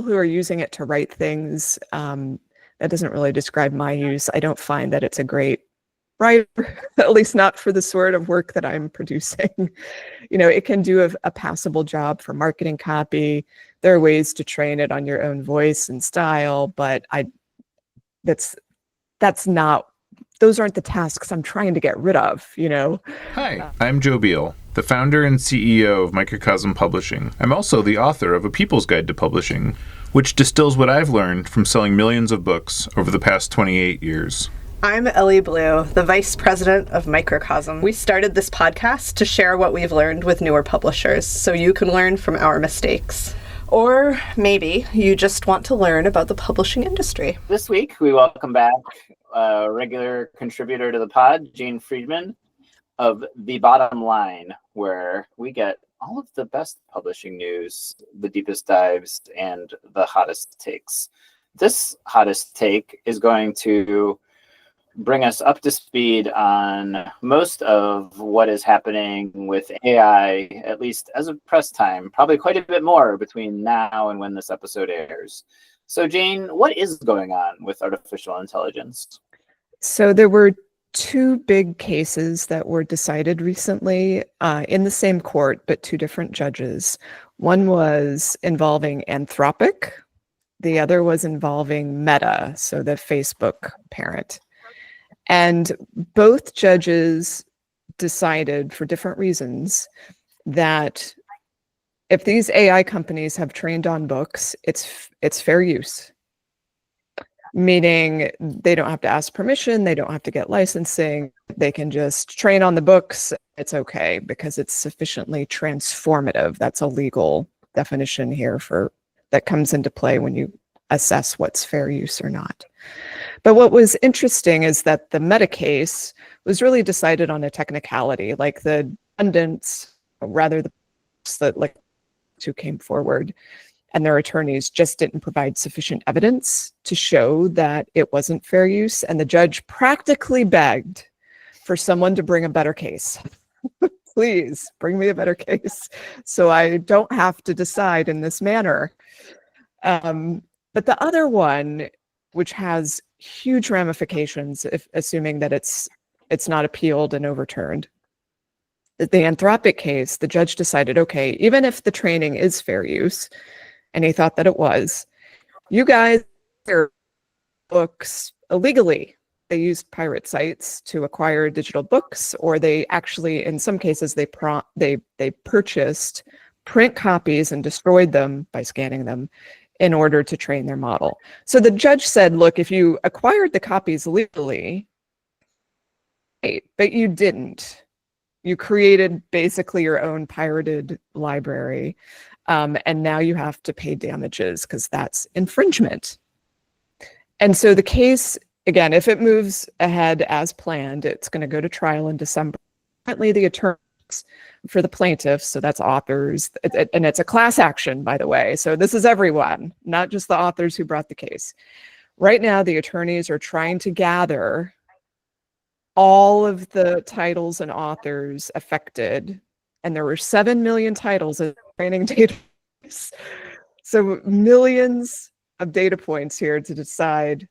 who are using it to write things, that doesn't really describe my use. I don't find that it's a great writer, at least not for the sort of work that I'm producing. It can do a passable job for marketing copy. There are ways to train it on your own voice and style, but that's not, those aren't the tasks I'm trying to get rid of, Hi, I'm Joe Beal, the founder and CEO of Microcosm Publishing. I'm also the author of A People's Guide to Publishing, which distills what I've learned from selling millions of books over the past 28 years. I'm Ellie Blue, the Vice President of Microcosm. We started this podcast to share what we've learned with newer publishers, so you can learn from our mistakes. Or maybe you just want to learn about the publishing industry. This week, we welcome back a regular contributor to the pod, Jane Friedman of The Bottom Line, where we get all of the best publishing news, the deepest dives, and the hottest takes. This hottest take is going to bring us up to speed on most of what is happening with AI, at least as of press time, probably quite a bit more between now and when this episode airs. So Jane, what is going on with artificial intelligence? So there were two big cases that were decided recently in the same court, but two different judges. One was involving Anthropic. The other was involving Meta, so the Facebook parent. And both judges decided, for different reasons, that if these AI companies have trained on books, it's fair use. Meaning they don't have to ask permission, they don't have to get licensing, they can just train on the books. It's okay because it's sufficiently transformative. That's a legal definition here that comes into play when you assess what's fair use or not. But what was interesting is that the Meta case was really decided on a technicality, like the defendants, rather the who came forward and their attorneys just didn't provide sufficient evidence to show that it wasn't fair use. And the judge practically begged for someone to bring a better case. Please bring me a better case so I don't have to decide in this manner. But the other one, which has huge ramifications, assuming that it's not appealed and overturned, the Anthropic case, the judge decided, okay, even if the training is fair use, and he thought that it was, you guys acquire books illegally. They used pirate sites to acquire digital books, or they actually, in some cases, they purchased print copies and destroyed them by scanning them in order to train their model. So the judge said, look, if you acquired the copies legally, but you didn't. You created basically your own pirated library. And now you have to pay damages because that's infringement. And so the case, again, if it moves ahead as planned, it's going to go to trial in December. Currently, the attorneys for the plaintiffs, so that's authors, and it's a class action, by the way. So this is everyone, not just the authors who brought the case. Right now, the attorneys are trying to gather all of the titles and authors affected, and there were 7 million titles in the training database. So millions of data points here to decide,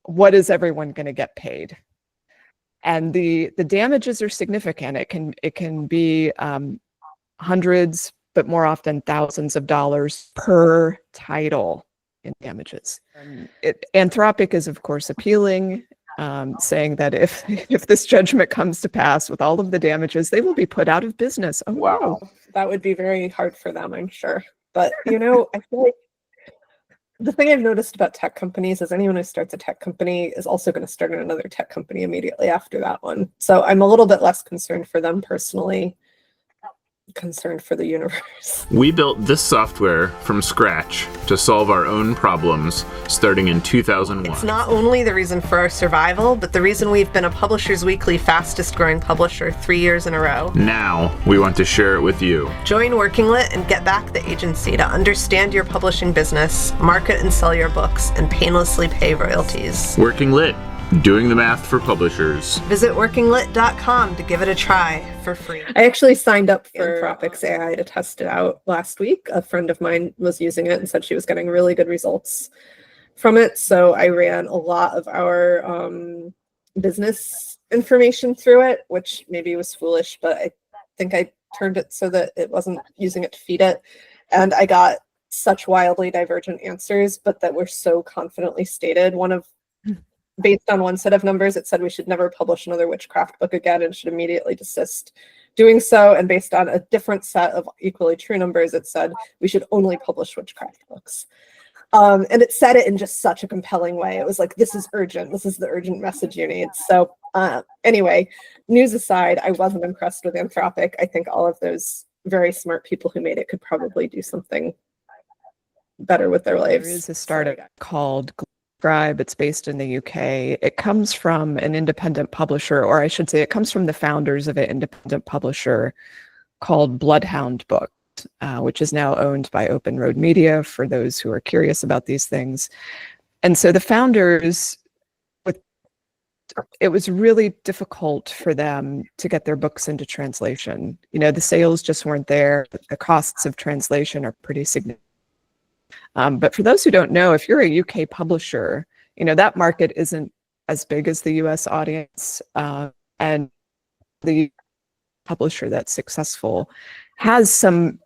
what is everyone going to get paid? And the damages are significant. It can be hundreds, but more often thousands of dollars per title in damages. Anthropic is, of course, appealing, saying that if this judgment comes to pass with all of the damages, they will be put out of business. Oh, wow. That would be very hard for them, I'm sure. But, I feel like the thing I've noticed about tech companies is anyone who starts a tech company is also going to start another tech company immediately after that one. So I'm a little bit less concerned for them personally, concerned for the universe. We built this software from scratch to solve our own problems starting in 2001. It's not only the reason for our survival, but the reason we've been a Publishers Weekly fastest growing publisher 3 years in a row. Now we want to share it with you. Join Working Lit and get back the agency to understand your publishing business, market and sell your books, and painlessly pay royalties. Working Lit, Doing the math for publishers. Visit workinglit.com to give it a try for free. I actually signed up for Anthropic's AI to test it out last week. A friend of mine was using it and said she was getting really good results from it. So I ran a lot of our business information through it, which maybe was foolish, but I think I turned it so that it wasn't using it to feed it. And I got such wildly divergent answers, but that were so confidently stated. Based on one set of numbers, it said we should never publish another witchcraft book again and should immediately desist doing so. And based on a different set of equally true numbers, it said we should only publish witchcraft books. And it said it in just such a compelling way. It was like, this is urgent. This is the urgent message you need. So anyway, news aside, I wasn't impressed with Anthropic. I think all of those very smart people who made it could probably do something better with their lives. There is a startup called Scribe. It's based in the UK. It comes from an independent publisher, or I should say it comes from the founders of an independent publisher called Bloodhound Books, which is now owned by Open Road Media, for those who are curious about these things. And so the founders, it was really difficult for them to get their books into translation. You know, the sales just weren't there. The costs of translation are pretty significant. But for those who don't know, if you're a UK publisher, you know, that market isn't as big as the US audience. And the publisher that's successful has some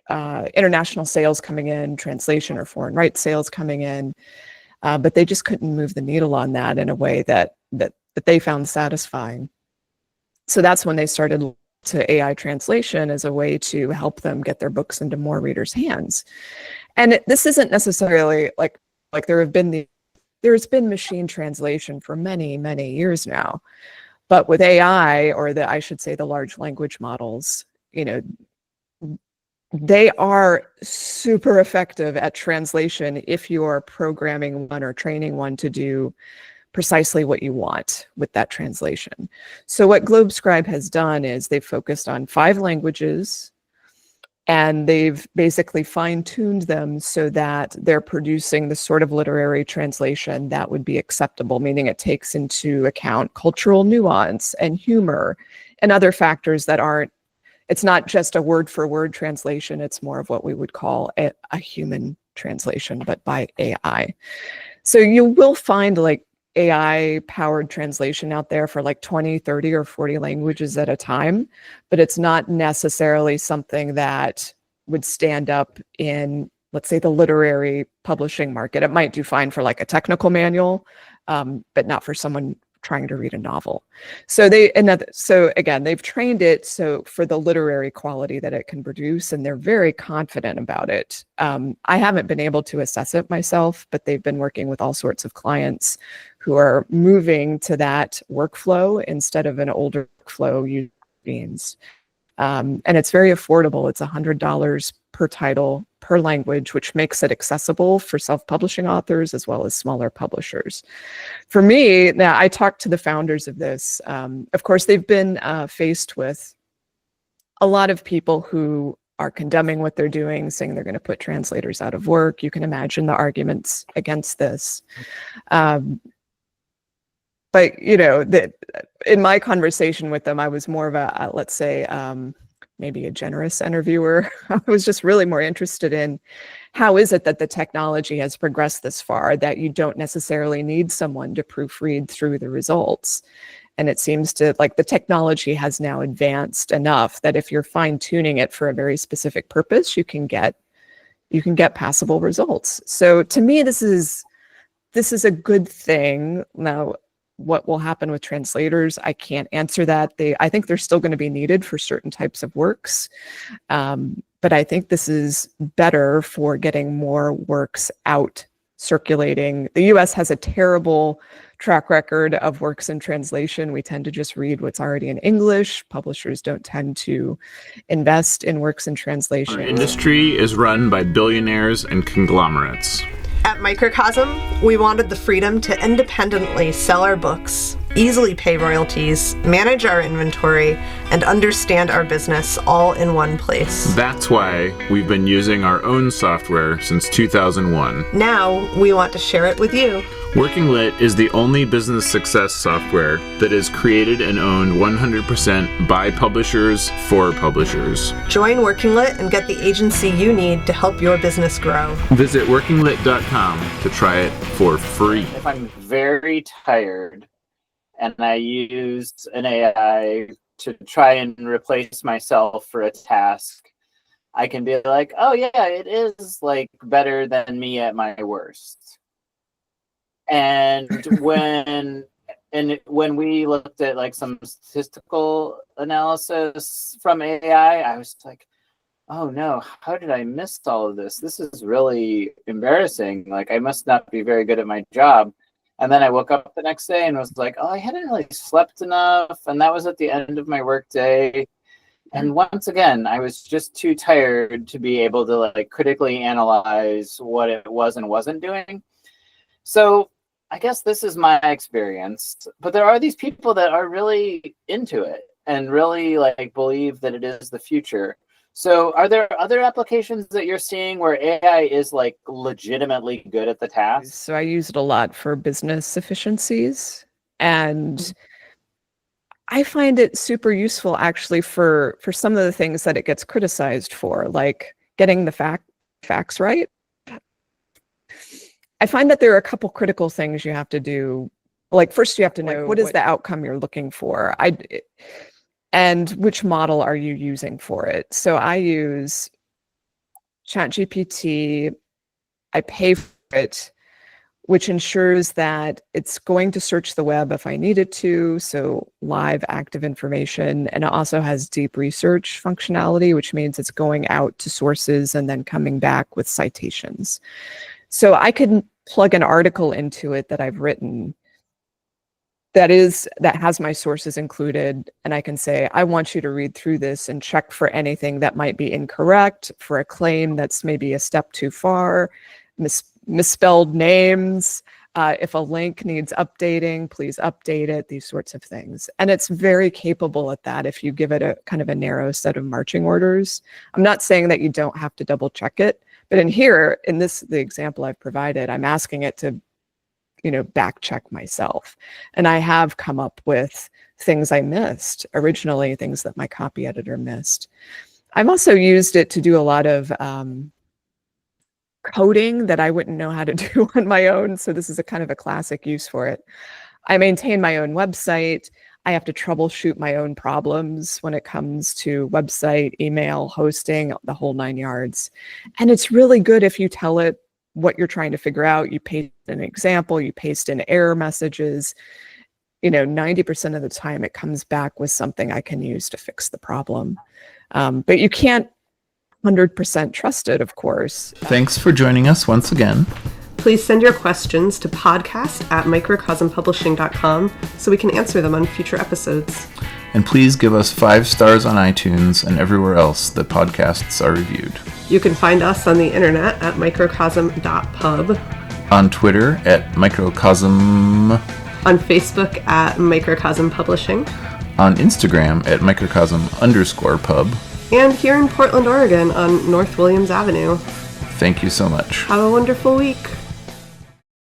international sales coming in, translation or foreign rights sales coming in, but they just couldn't move the needle on that in a way that they found satisfying. So that's when they started to AI translation as a way to help them get their books into more readers' hands. And this isn't necessarily like there's been machine translation for many, many years now, but with AI, or I should say the large language models, you know, they are super effective at translation if you're programming one or training one to do precisely what you want with that translation. So what GlobeScribe has done is they've focused on 5 languages, and they've basically fine-tuned them so that they're producing the sort of literary translation that would be acceptable, meaning it takes into account cultural nuance and humor and other factors that aren't, it's not just a word-for-word translation, it's more of what we would call a human translation, but by AI. So you will find like AI-powered translation out there for like 20, 30, or 40 languages at a time, but it's not necessarily something that would stand up in, let's say, the literary publishing market. It might do fine for like a technical manual, but not for someone trying to read a novel. So again, they've trained it so for the literary quality that it can produce, and they're very confident about it. I haven't been able to assess it myself, but they've been working with all sorts of clients who are moving to that workflow instead of an older workflow using beans. And it's very affordable. It's $100 per title per language, which makes it accessible for self-publishing authors as well as smaller publishers. For me, now I talked to the founders of this. Of course, they've been faced with a lot of people who are condemning what they're doing, saying they're going to put translators out of work. You can imagine the arguments against this. But, you know, in my conversation with them, I was more of a let's say, maybe a generous interviewer. I was just really more interested in how is it that the technology has progressed this far that you don't necessarily need someone to proofread through the results. And it seems to like the technology has now advanced enough that if you're fine tuning it for a very specific purpose, you can get passable results. So to me, this is a good thing. Now, what will happen with translators, I can't answer that. I think they're still going to be needed for certain types of works. But I think this is better for getting more works out circulating. The US has a terrible track record of works in translation. We tend to just read what's already in English. Publishers don't tend to invest in works in translation. Our industry is run by billionaires and conglomerates. At Microcosm, we wanted the freedom to independently sell our books easily pay royalties, manage our inventory, and understand our business all in one place. That's why we've been using our own software since 2001. Now, we want to share it with you. Working Lit is the only business success software that is created and owned 100% by publishers for publishers. Join Working Lit and get the agency you need to help your business grow. Visit workinglit.com to try it for free. If I'm very tired and I use an AI to try and replace myself for a task, I can be like, oh yeah, it is like better than me at my worst. And when we looked at like some statistical analysis from AI, I was like, oh no, how did I miss all of this? This is really embarrassing. Like, I must not be very good at my job. And then I woke up the next day and was like, oh, I hadn't really slept enough. And that was at the end of my work day. And once again, I was just too tired to be able to like critically analyze what it was and wasn't doing. So I guess this is my experience, but there are these people that are really into it and really like believe that it is the future. So are there other applications that you're seeing where AI is like legitimately good at the task? So I use it a lot for business efficiencies, and I find it super useful actually for some of the things that it gets criticized for, like getting the facts right. I find that there are a couple critical things you have to do. Like, first you have to know what is the outcome you're looking for, and which model are you using for it. So I use ChatGPT. I pay for it, which ensures that it's going to search the web if I need it to, so live active information. And it also has deep research functionality, which means it's going out to sources and then coming back with citations. So I can plug an article into it that I've written that has my sources included, and I can say, I want you to read through this and check for anything that might be incorrect, for a claim that's maybe a step too far, misspelled names. If a link needs updating, please update it, these sorts of things. And it's very capable at that if you give it a kind of a narrow set of marching orders. I'm not saying that you don't have to double check it, but the example I've provided, I'm asking it to, back check myself. And I have come up with things I missed originally, things that my copy editor missed. I've also used it to do a lot of coding that I wouldn't know how to do on my own. So this is a kind of a classic use for it. I maintain my own website. I have to troubleshoot my own problems when it comes to website, email, hosting, the whole 9 yards. And it's really good if you tell it what you're trying to figure out. You paste an example, you paste in error messages. 90% of the time it comes back with something I can use to fix the problem. But you can't 100% trust it, of course. Thanks for joining us once again. Please send your questions to podcast@microcosmpublishing.com so we can answer them on future episodes. And please give us 5 stars on iTunes and everywhere else that podcasts are reviewed. You can find us on the internet at microcosm.pub, On Twitter at Microcosm, on Facebook at Microcosm Publishing, on Instagram at Microcosm_pub. and here in Portland, Oregon on North Williams Avenue. Thank you so much. Have a wonderful week.